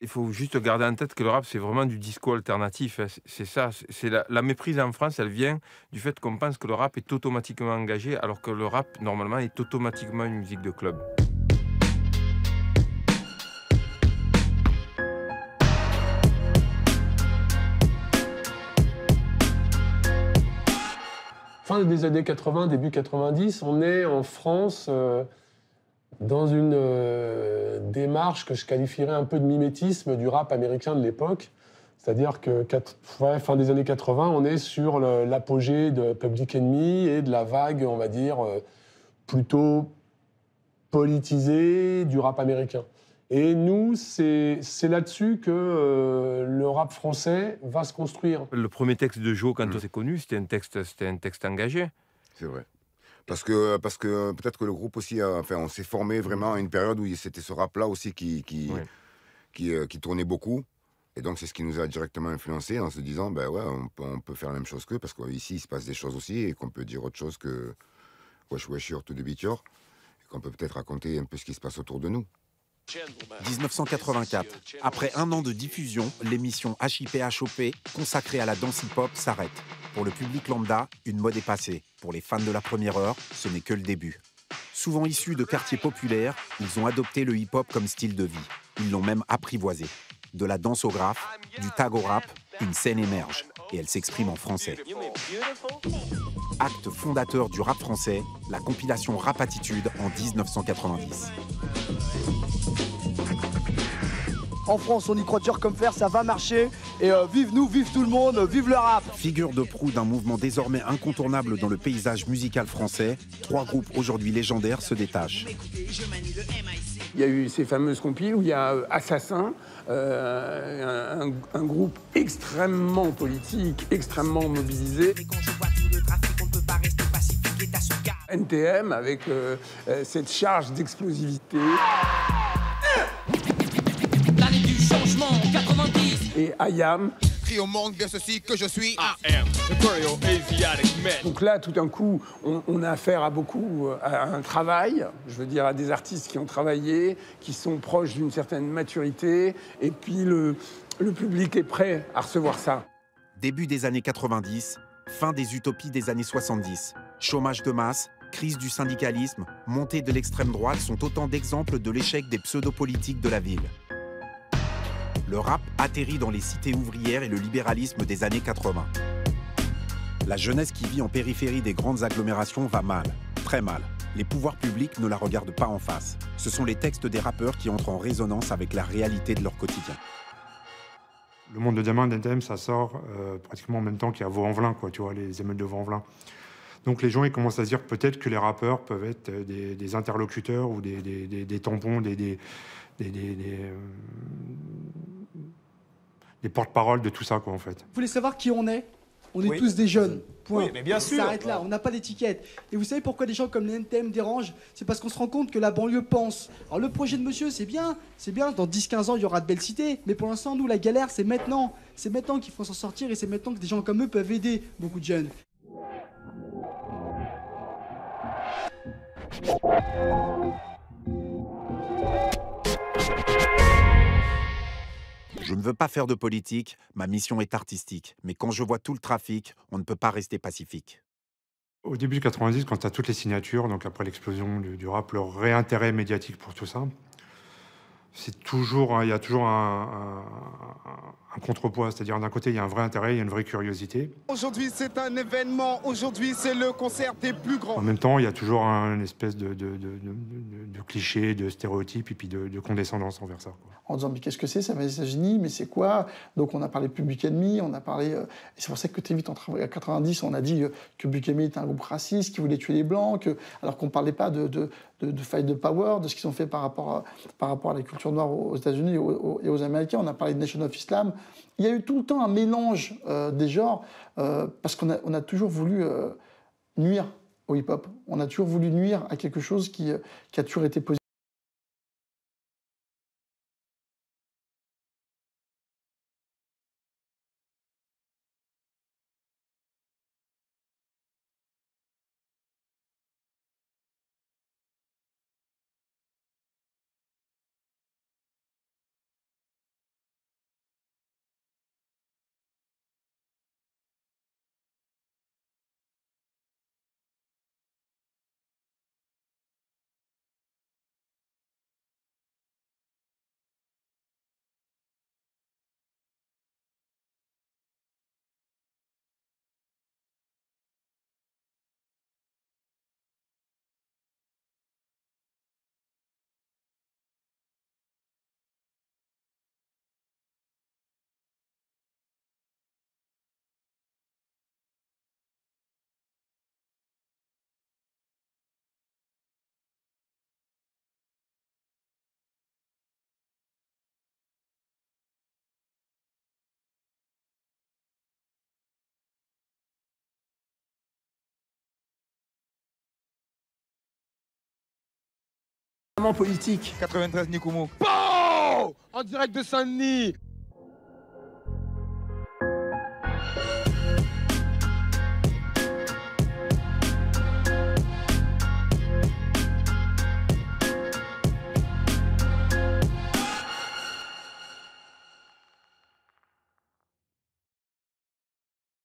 Il faut juste garder en tête que le rap, c'est vraiment du disco alternatif, hein. C'est ça, c'est la méprise en France, elle vient du fait qu'on pense que le rap est automatiquement engagé, alors que le rap, normalement, est automatiquement une musique de club. Fin des années 80, début 90, on est en France dans une démarche que je qualifierais un peu de mimétisme du rap américain de l'époque. C'est-à-dire que fin des années 80, on est sur l'apogée de Public Enemy et de la vague, on va dire, plutôt politisée du rap américain. Et nous, c'est là-dessus que le rap français va se construire. Le premier texte de Joe, quand on Mmh. s'est connu, c'était un texte engagé. C'est vrai. Parce que peut-être que le groupe aussi enfin, on s'est formé vraiment à une période où c'était ce rap-là aussi Oui. qui tournait beaucoup et donc c'est ce qui nous a directement influencés en se disant: «Ben, ouais, on peut faire la même chose qu'eux parce qu'ici, il se passe des choses aussi et qu'on peut dire autre chose que wesh wesh your to the beat your et qu'on peut peut-être raconter un peu ce qui se passe autour de nous». 1984. Après un an de diffusion, l'émission HIP-HOP, consacrée à la danse hip-hop, s'arrête. Pour le public lambda, une mode est passée. Pour les fans de la première heure, ce n'est que le début. Souvent issus de quartiers populaires, ils ont adopté le hip-hop comme style de vie. Ils l'ont même apprivoisé. De la danse au graphe, du tag au rap, une scène émerge. Et elle s'exprime en français. Acte fondateur du rap français, la compilation Rap Attitude en 1990. En France, on y croit dur comme fer, ça va marcher. Et vive nous, vive tout le monde, vive le rap. Figure de proue d'un mouvement désormais incontournable dans le paysage musical français, 3 groupes aujourd'hui légendaires se détachent. Il y a eu ces fameuses compiles où il y a Assassin, un groupe extrêmement politique, extrêmement mobilisé. NTM avec cette charge d'explosivité. L'année du changement, 90. Et IAM. Crie au monde bien ceci que je suis. Donc là, tout d'un coup, on a affaire à un travail, je veux dire à des artistes qui ont travaillé, qui sont proches d'une certaine maturité, et puis le public est prêt à recevoir ça. Début des années 90, fin des utopies des années 70. Chômage de masse, crise du syndicalisme, montée de l'extrême droite sont autant d'exemples de l'échec des pseudo-politiques de la ville. Le rap atterrit dans les cités ouvrières et le libéralisme des années 80. La jeunesse qui vit en périphérie des grandes agglomérations va mal, très mal. Les pouvoirs publics ne la regardent pas en face. Ce sont les textes des rappeurs qui entrent en résonance avec la réalité de leur quotidien. Le monde de demain d'NTM, ça sort pratiquement en même temps qu'il y a Vaux-en-Velin, quoi, tu vois, les émeutes de Vaux-en-Velin. Donc les gens ils commencent à se dire peut-être que les rappeurs peuvent être des interlocuteurs ou des tampons, des porte-paroles de tout ça, quoi, en fait. Vous voulez savoir qui on est? On est Oui. tous des jeunes. Point. Oui, mais bien sûr. Ça s'arrête là, on n'a pas d'étiquette. Et vous savez pourquoi des gens comme les NTM dérangent? C'est parce qu'on se rend compte que la banlieue pense. Alors le projet de monsieur, c'est bien, dans 10-15 ans, il y aura de belles cités. Mais pour l'instant, nous, la galère, c'est maintenant. C'est maintenant qu'il faut s'en sortir et c'est maintenant que des gens comme eux peuvent aider beaucoup de jeunes. Je ne veux pas faire de politique, ma mission est artistique. Mais quand je vois tout le trafic, on ne peut pas rester pacifique. Au début de 90, quand tu as toutes les signatures, donc après l'explosion du rap, le réintérêt médiatique pour tout ça, c'est toujours, il y a toujours un contrepoids. C'est-à-dire, d'un côté, il y a un vrai intérêt, il y a une vraie curiosité. Aujourd'hui, c'est un événement. Aujourd'hui, c'est le concert des plus grands. En même temps, il y a toujours une espèce de cliché, de stéréotype, et puis de condescendance envers ça, quoi. En disant mais qu'est-ce que c'est, ça misogynie, mais c'est quoi? Donc on a parlé de Public Enemy, on a parlé... et c'est pour ça que très vite, en 90, on a dit que Public Enemy était un groupe raciste, qui voulait tuer les Blancs, alors qu'on ne parlait pas de fight de power, de ce qu'ils ont fait par rapport à la culture noire aux États-Unis et aux Américains. On a parlé de Nation of Islam. Il y a eu tout le temps un mélange des genres, parce qu'on a toujours voulu nuire au hip-hop. On a toujours voulu nuire à quelque chose qui a toujours été positif. Politique. 93 Nikumo. Bon, en direct de Saint-Denis.